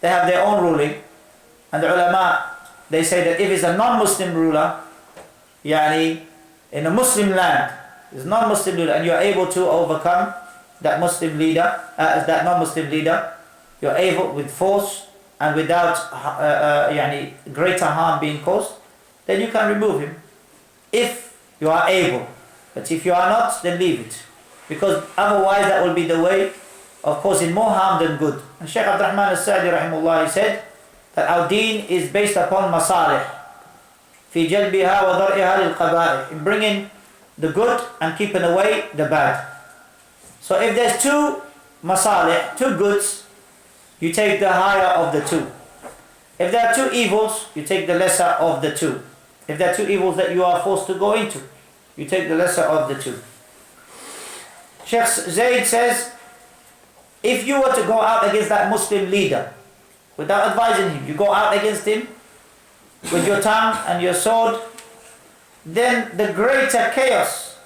they have their own ruling, and the ulama, they say that if it's a non-Muslim ruler, yani in a Muslim land, it's non-Muslim leader, and you're able to overcome that Muslim leader, that non-Muslim leader, you're able with force and without yani greater harm being caused, then you can remove him if you are able. But if you are not, then leave it, because otherwise that will be the way of causing more harm than good. And Shaykh Abdurrahman al-Sa'di rahimahullah, he said that our deen is based upon masalih fi jalbiha wa dar'iha lil qaba'ih, in bringing the good and keeping away the bad. So if there's two masalih, two goods, you take the higher of the two. If there are two evils, you take the lesser of the two. If there are two evils that you are forced to go into, you take the lesser of the two. Sheikh Zayd says, if you were to go out against that Muslim leader without advising him, you go out against him with your tongue and your sword, then the greater chaos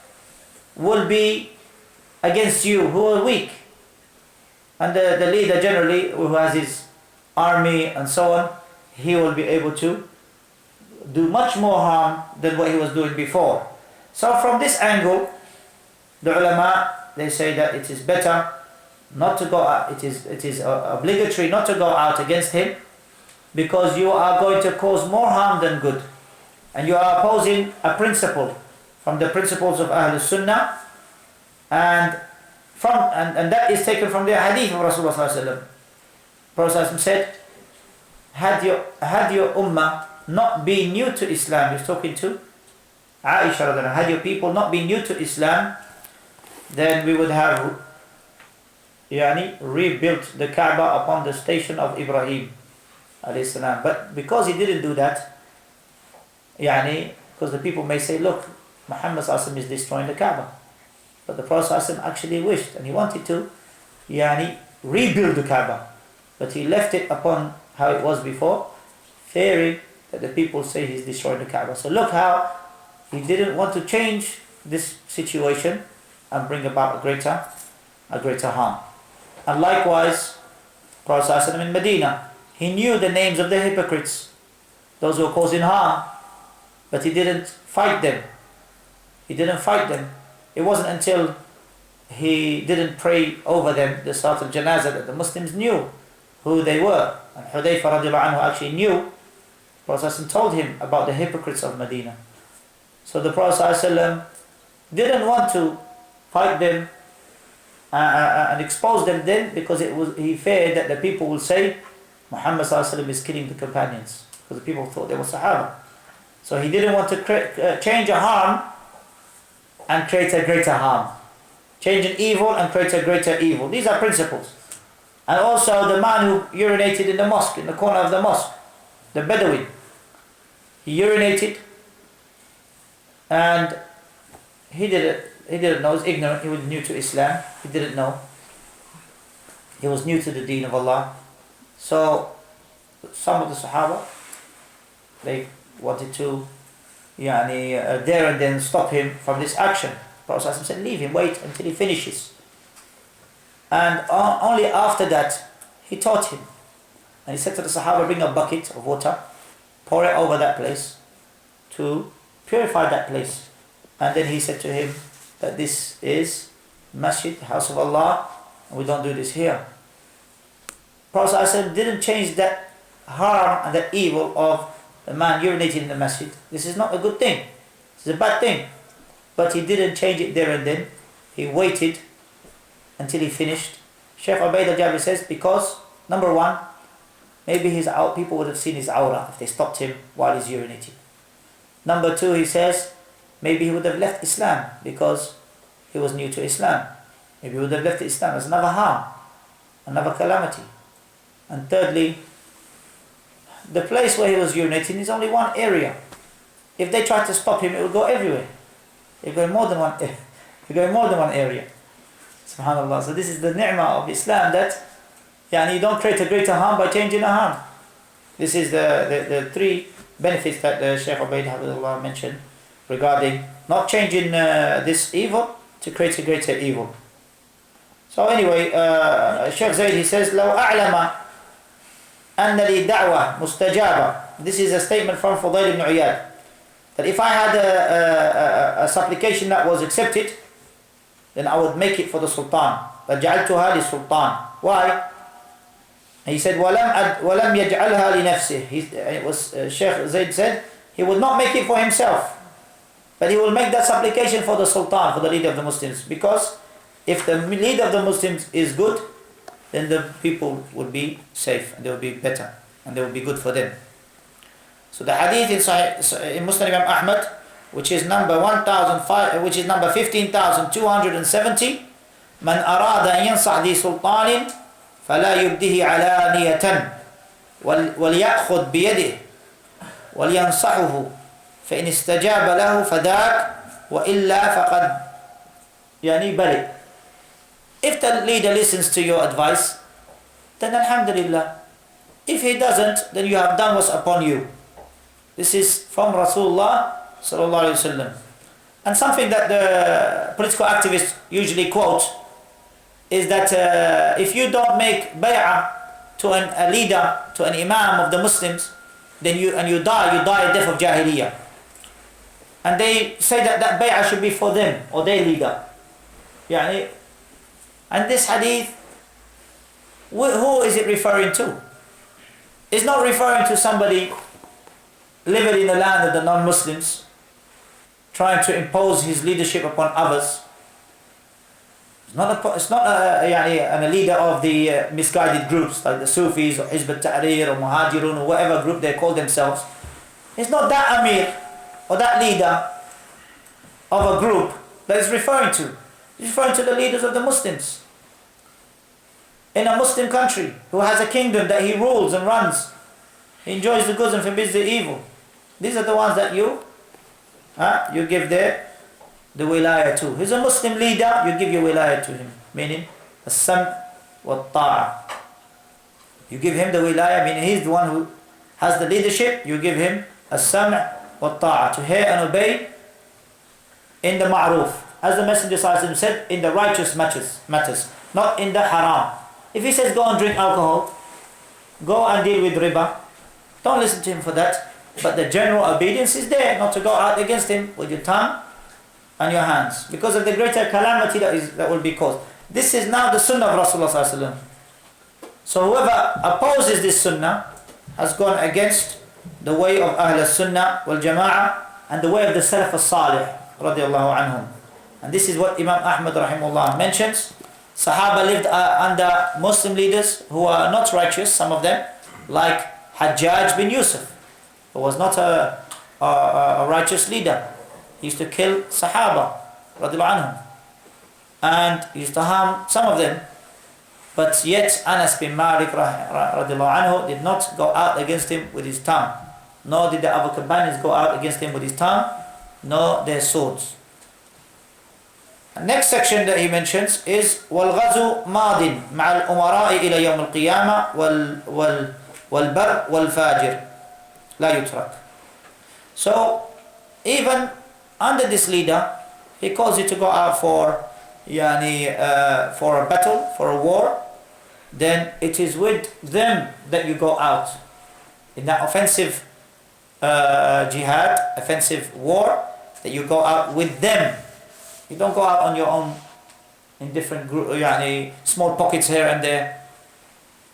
will be against you who are weak. And the leader generally, who has his army and so on, he will be able to do much more harm than what he was doing before. So from this angle, the ulama, they say that it is better not to go out, it is obligatory not to go out against him, because you are going to cause more harm than good. And you are opposing a principle from the principles of Usoolusunnah, and that is taken from the hadith of Rasulullah sallallahu alaihi wasallam. Prophet said, had your ummah not been new to Islam, he's talking to Aisha radhiyallahu anha, had your people not been new to Islam, then we would have rebuilt the Kaaba upon the station of Ibrahim alayhi salam. But because he didn't do that, because the people may say, look, Muhammad sallallahu alaihi wasallam is destroying the Kaaba. But the Prophet sallallahu alaihi wasallam actually wished and he wanted to rebuild the Kaaba. But he left it upon how it was before, fearing that the people say he's destroying the Kaaba. So look how he didn't want to change this situation and bring about a greater harm. And likewise, Prophet sallallahu alaihi wasallam in Medina, he knew the names of the hypocrites, those who were causing harm, but he didn't fight them. It wasn't until he didn't pray over them, the Salat al-Janazah, that the Muslims knew who they were. And Hudayfa radiallahu anhu actually knew. Prophet ﷺ told him about the hypocrites of Medina. So the Prophet ﷺ didn't want to fight them and expose them then, because he feared that the people will say Muhammad ﷺ is killing the companions, because the people thought they were Sahaba. So he didn't want to change a harm and create a greater harm. Change an evil and create a greater evil. These are principles. And also the man who urinated in the mosque, in the corner of the mosque, the Bedouin. He urinated and he didn't know, he was ignorant, he was new to Islam, he didn't know. He was new to the deen of Allah. So some of the Sahaba, they wanted to there and then stop him from this action. Prophet ﷺ said, leave him, wait until he finishes. And only after that, he taught him. And he said to the Sahaba, bring a bucket of water, pour it over that place to purify that place. And then he said to him that this is Masjid, the house of Allah, and we don't do this here. Prophet ﷺ didn't change that harm and that evil of the man urinating in the masjid. This is not a good thing. It's a bad thing. But he didn't change it there and then. He waited until he finished. Shaykh Ubaid al-Jabri says, because, number one, maybe people would have seen his aura if they stopped him while he's urinating. Number two, he says, maybe he would have left Islam because he was new to Islam. Maybe he would have left Islam. That's another harm, another calamity. And thirdly, the place where he was urinating is only one area. If they tried to stop him, it would go everywhere. It would go more than one area. Subhanallah. So this is the ni'mah of Islam, that you don't create a greater harm by changing a harm. This is the three benefits that Shaykh Ubaid Habibullah mentioned regarding not changing this evil to create a greater evil. So anyway, Shaykh Zayd, he says, لو أعلم أن لي دعوة مستجابة. This is a statement from Fudayl ibn Iyad. That if I had a supplication that was accepted, then I would make it for the Sultan. فَجَعَلْتُهَا لِلسُّلطان. Why? He said, وَلَمْ يَجْعَلْهَا لِنَفْسِهِ. It was Sheikh Zayd said, he would not make it for himself, but he will make that supplication for the Sultan, for the leader of the Muslims. Because if the leader of the Muslims is good, then the people would be safe, and they will be better, and they will be good for them. So the hadith in Muslim Imam Ahmad, which is number 15,270, من أراد أن ينصح ذي سلطان فلا يبديه علانية وليأخذ بيده ولينصحه فإن استجاب له فذاك وإلا فقد برئ. If the leader listens to your advice, then alhamdulillah. If he doesn't, then you have done what's upon you. This is from Rasulullah sallallahu alaihi wasallam. And something that the political activists usually quote is that if you don't make bay'ah to a leader, to an imam of the Muslims, then you die a death of jahiliyyah. And they say that bay'ah should be for them or their leader. And this hadith, who is it referring to? It's not referring to somebody living in the land of the non-Muslims, trying to impose his leadership upon others. It's not a leader of the misguided groups like the Sufis or Hizb al-Tahrir or Muhajirun or whatever group they call themselves. It's not that Amir or that leader of a group that is referring to. He's referring to the leaders of the Muslims in a Muslim country who has a kingdom that he rules and runs. He enjoys the goods and forbids the evil. These are the ones that you give the wilayah to. He's a Muslim leader, you give your wilayah to him. Meaning, as-sam' wa ta'a. You give him the wilayah, meaning he's the one who has the leadership. You give him as-sam' wa ta'a, to hear and obey in the ma'ruf. As the Messenger ﷺ said, in the righteous matters, not in the haram. If he says go and drink alcohol, go and deal with riba, don't listen to him for that. But the general obedience is there, not to go out against him with your tongue and your hands, because of the greater calamity that will be caused. This is now the sunnah of Rasulullah ﷺ. So whoever opposes this sunnah has gone against the way of Ahl Sunnah wal Jama'ah and the way of the Salaf al-Salih radiallahu anhum. And this is what Imam Ahmad rahimahullah mentions. Sahaba lived under Muslim leaders who are not righteous, some of them, like Hajjaj bin Yusuf, who was not a righteous leader. He used to kill Sahaba radiallahu anhum, and he used to harm some of them. But yet Anas bin Malik radiallahu anhu did not go out against him with his tongue, nor did the other companions go out against him with his tongue, nor their swords. The next section that he mentions is وَالْغَزُو مَاضٍ مَعَ الْأُمَرَاءِ إِلَى يَوْمِ الْقِيَامَةِ وَالْبَرْ وَالْفَاجِرِ لَا يُتْرَكُ. So even under this leader, he calls you to go out for a battle, for a war. Then it is with them that you go out in that offensive jihad, offensive war, that you go out with them. You don't go out on your own in different small pockets here and there.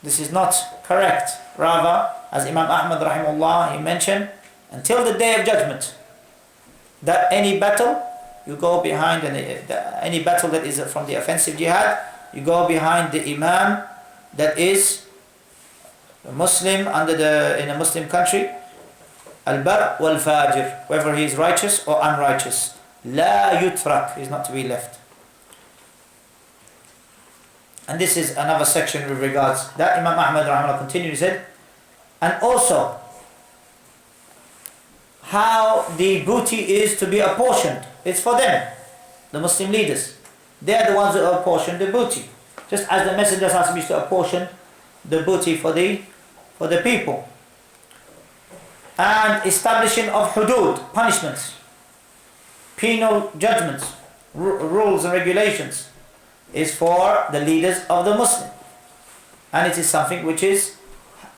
This is not correct. Rather, as Imam Ahmad rahimahullah, he mentioned, until the day of judgment, that any battle, you go behind, any battle that is from the offensive jihad, you go behind the imam that is a Muslim in a Muslim country, al-bar wal-fajir, whether he is righteous or unrighteous. La yutrak, is not to be left. And this is another section with regards that. Imam Ahmad rahimahullah continued, he said, and also how the booty is to be apportioned. It's for them, the Muslim leaders. They are the ones who apportion the booty, just as the Messenger used to apportion the booty for the people. And establishing of hudud, punishments, penal judgments, rules and regulations, is for the leaders of the Muslim. And it is something which is